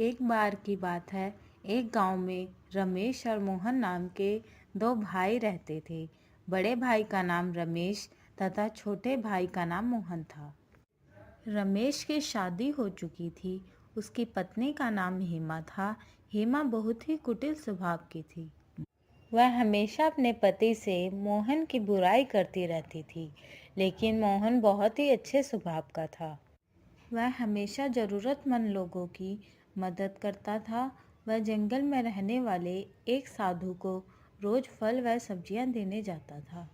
एक बार की बात है। एक गांव में रमेश और मोहन नाम के दो भाई रहते थे। बड़े भाई का नाम रमेश तथा छोटे भाई का नाम मोहन था। रमेश की शादी हो चुकी थी। उसकी पत्नी का नाम हेमा था। हेमा बहुत ही कुटिल स्वभाव की थी। वह हमेशा अपने पति से मोहन की बुराई करती रहती थी, लेकिन मोहन बहुत ही अच्छे स्वभाव का था। वह हमेशा ज़रूरतमंद लोगों की मदद करता था। वह जंगल में रहने वाले एक साधु को रोज़ फल व सब्जियां देने जाता था।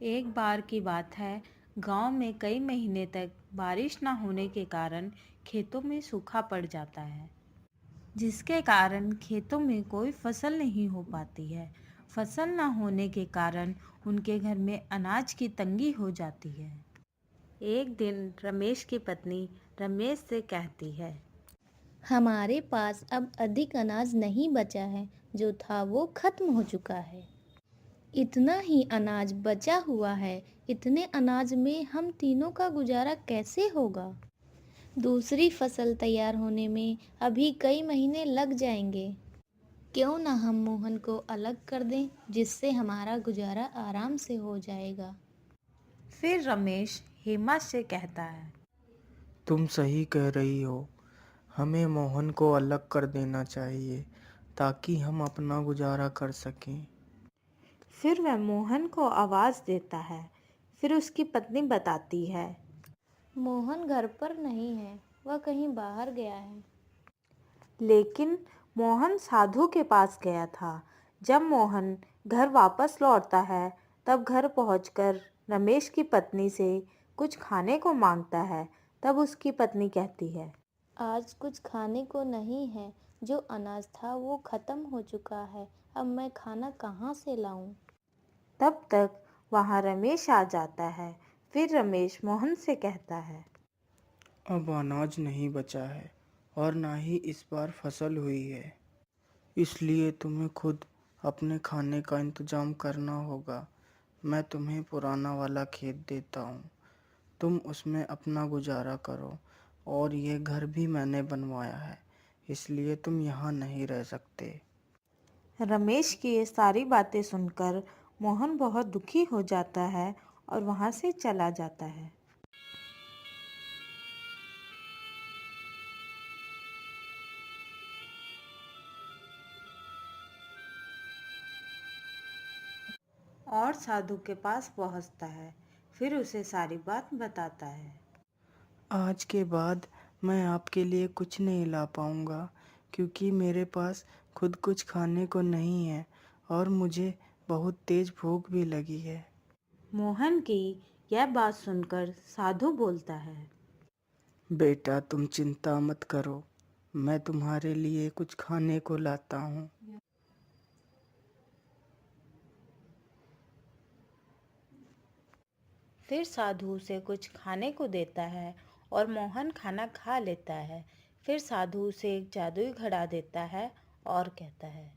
एक बार की बात है, गांव में कई महीने तक बारिश न होने के कारण खेतों में सूखा पड़ जाता है, जिसके कारण खेतों में कोई फसल नहीं हो पाती है। फसल न होने के कारण उनके घर में अनाज की तंगी हो जाती है। एक दिन रमेश की पत्नी रमेश से कहती है, हमारे पास अब अधिक अनाज नहीं बचा है, जो था वो खत्म हो चुका है। इतना ही अनाज बचा हुआ है। इतने अनाज में हम तीनों का गुजारा कैसे होगा? दूसरी फसल तैयार होने में अभी कई महीने लग जाएंगे। क्यों ना हम मोहन को अलग कर दें, जिससे हमारा गुजारा आराम से हो जाएगा। फिर रमेश हेमा से कहता है, तुम सही कह रही हो। हमें मोहन को अलग कर देना चाहिए ताकि हम अपना गुजारा कर सकें। फिर वह मोहन को आवाज़ देता है। फिर उसकी पत्नी बताती है, मोहन घर पर नहीं है, वह कहीं बाहर गया है। लेकिन मोहन साधु के पास गया था। जब मोहन घर वापस लौटता है, तब घर पहुंचकर रमेश की पत्नी से कुछ खाने को मांगता है। तब उसकी पत्नी कहती है, आज कुछ खाने को नहीं है। जो अनाज था वो खत्म हो चुका है। अब मैं खाना कहाँ से लाऊं? तब तक वहां रमेश आ जाता है। फिर रमेश मोहन से कहता है, अब अनाज नहीं बचा है और ना ही इस बार फसल हुई है, इसलिए तुम्हें खुद अपने खाने का इंतजाम करना होगा। मैं तुम्हें पुराना वाला खेत देता हूँ, तुम उसमें अपना गुजारा करो। और ये घर भी मैंने बनवाया है, इसलिए तुम यहाँ नहीं रह सकते। रमेश की ये सारी बातें सुनकर मोहन बहुत दुखी हो जाता है और वहां से चला जाता है। और साधु के पास पहुंचता है। फिर उसे सारी बात बताता है। आज के बाद मैं आपके लिए कुछ नहीं ला पाऊँगा, क्योंकि मेरे पास खुद कुछ खाने को नहीं है और मुझे बहुत तेज़ भूख भी लगी है। मोहन की यह बात सुनकर साधु बोलता है, बेटा, तुम चिंता मत करो, मैं तुम्हारे लिए कुछ खाने को लाता हूँ। फिर साधु उसे कुछ खाने को देता है और मोहन खाना खा लेता है। फिर साधु उसे एक जादुई घड़ा देता है और कहता है,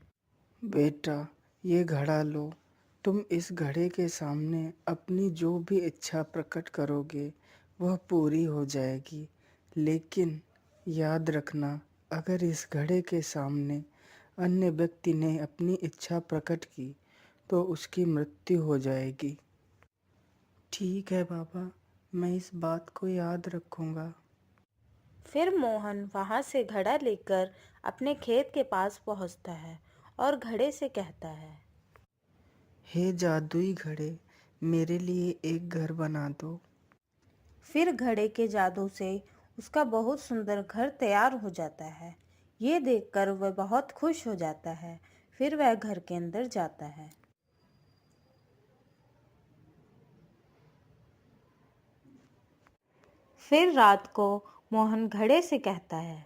बेटा, ये घड़ा लो। तुम इस घड़े के सामने अपनी जो भी इच्छा प्रकट करोगे वह पूरी हो जाएगी। लेकिन याद रखना, अगर इस घड़े के सामने अन्य व्यक्ति ने अपनी इच्छा प्रकट की तो उसकी मृत्यु हो जाएगी। ठीक है बाबा, मैं इस बात को याद रखूंगा। फिर मोहन वहां से घड़ा लेकर अपने खेत के पास पहुंचता है और घड़े से कहता है, हे जादुई घड़े, मेरे लिए एक घर बना दो। फिर घड़े के जादू से उसका बहुत सुंदर घर तैयार हो जाता है। ये देखकर वह बहुत खुश हो जाता है। फिर वह घर के अंदर जाता है। फिर रात को मोहन घड़े से कहता है,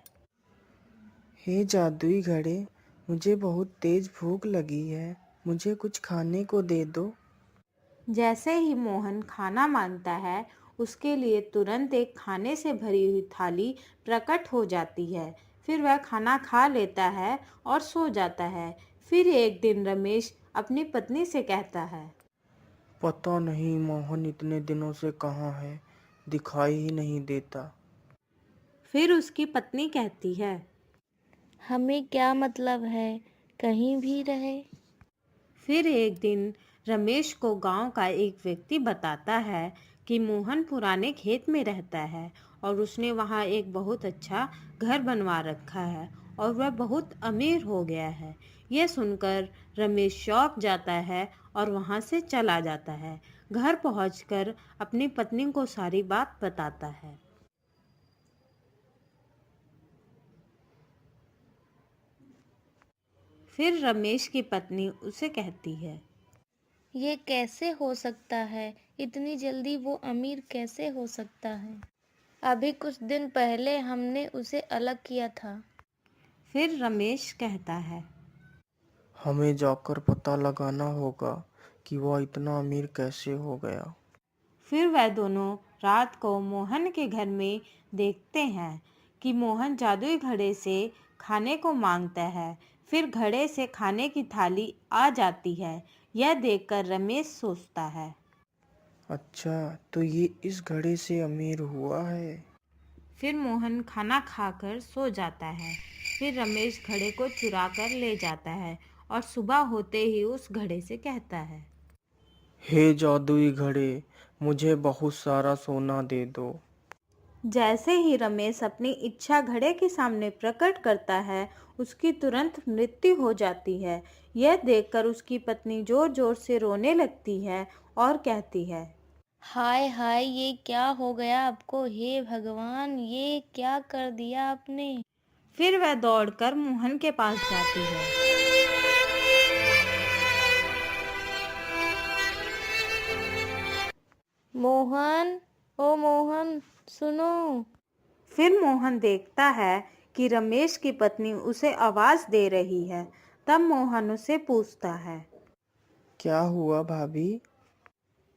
हे जादुई घड़े, मुझे बहुत तेज भूख लगी है, मुझे कुछ खाने को दे दो। जैसे ही मोहन खाना मांगता है, उसके लिए तुरंत एक खाने से भरी हुई थाली प्रकट हो जाती है। फिर वह खाना खा लेता है और सो जाता है। फिर एक दिन रमेश अपनी पत्नी से कहता है, पता नहीं मोहन इतने दिनों से कहाँ है, दिखाई ही नहीं देता। फिर उसकी पत्नी कहती है, हमें क्या मतलब है, कहीं भी रहे। फिर एक दिन रमेश को गांव का एक व्यक्ति बताता है कि मोहन पुराने खेत में रहता है और उसने वहां एक बहुत अच्छा घर बनवा रखा है और वह बहुत अमीर हो गया है। यह सुनकर रमेश चौंक जाता है और वहां से चला जाता है। घर पहुंचकर अपनी पत्नी को सारी बात बताता है। फिर रमेश की पत्नी उसे कहती है, ये कैसे हो सकता है, इतनी जल्दी वो अमीर कैसे हो सकता है। अभी कुछ दिन पहले हमने उसे अलग किया था। फिर रमेश कहता है, हमें जाकर पता लगाना होगा कि वह इतना अमीर कैसे हो गया। फिर वह दोनों रात को मोहन के घर में देखते हैं कि मोहन जादुई घड़े से खाने को मांगता है। फिर घड़े से खाने की थाली आ जाती है। यह देखकर रमेश सोचता है। अच्छा, तो ये इस घड़े से अमीर हुआ है। फिर मोहन खाना खाकर सो जाता है। फिर रमेश घड़े को चुरा कर ले जाता है और सुबह होते ही उस घड़े से कहता है, हे जादुई घड़े, मुझे बहुत सारा सोना दे दो। जैसे ही रमेश अपनी इच्छा घड़े के सामने प्रकट करता है, उसकी तुरंत मृत्यु हो जाती है। यह देखकर उसकी पत्नी जोर जोर से रोने लगती है और कहती है, हाय हाय, ये क्या हो गया आपको, हे भगवान, ये क्या कर दिया आपने। फिर वह दौड़कर मोहन के पास जाती है। मोहन, ओ मोहन, सुनो। फिर मोहन देखता है कि रमेश की पत्नी उसे आवाज दे रही है। तब मोहन उसे पूछता है, क्या हुआ भाभी?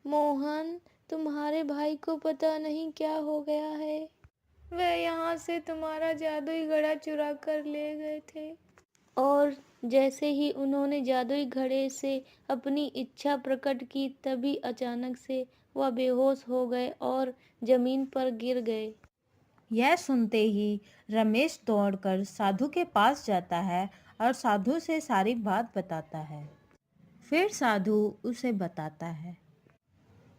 मोहन, तुम्हारे भाई को पता नहीं क्या हो गया है। वह यहाँ से तुम्हारा जादुई घड़ा चुरा कर ले गए थे। और जैसे ही उन्होंने जादुई घड़े से अपनी इच्छा प्रकट की, तभी अचानक से वह बेहोश हो गए और जमीन पर गिर गए। यह सुनते ही रमेश दौड़कर साधु के पास जाता है और साधु से सारी बात बताता है। फिर साधु उसे बताता है,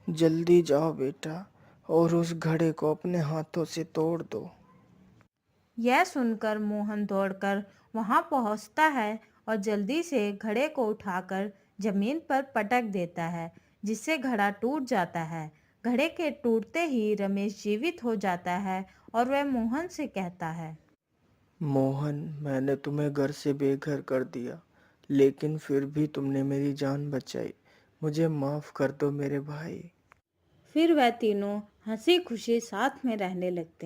जल्दी जाओ बेटा और उस घड़े को अपने हाथों से तोड़ दो। यह सुनकर मोहन दौड़कर वहां पहुंचता है और जल्दी से घड़े को उठाकर जमीन पर पटक देता है, जिससे घड़ा टूट जाता है। घड़े के टूटते ही रमेश जीवित हो जाता है और वह मोहन से कहता है, मोहन, मैंने तुम्हें घर से बेघर कर दिया, लेकिन फिर भी तुमने मेरी जान बचाई। मुझे माफ कर दो मेरे भाई। फिर वह तीनों हंसी खुशी साथ में रहने लगते हैं।